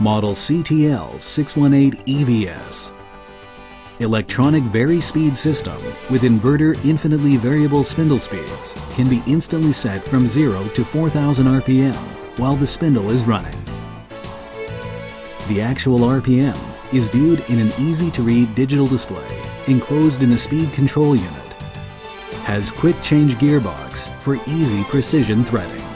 Model CTL 618 EVS. Electronic vari-speed system with inverter infinitely variable spindle speeds can be instantly set from 0 to 4000 RPM while the spindle is running. The actual RPM is viewed in an easy-to-read digital display enclosed in a speed control unit. Has quick change gearbox for easy precision threading.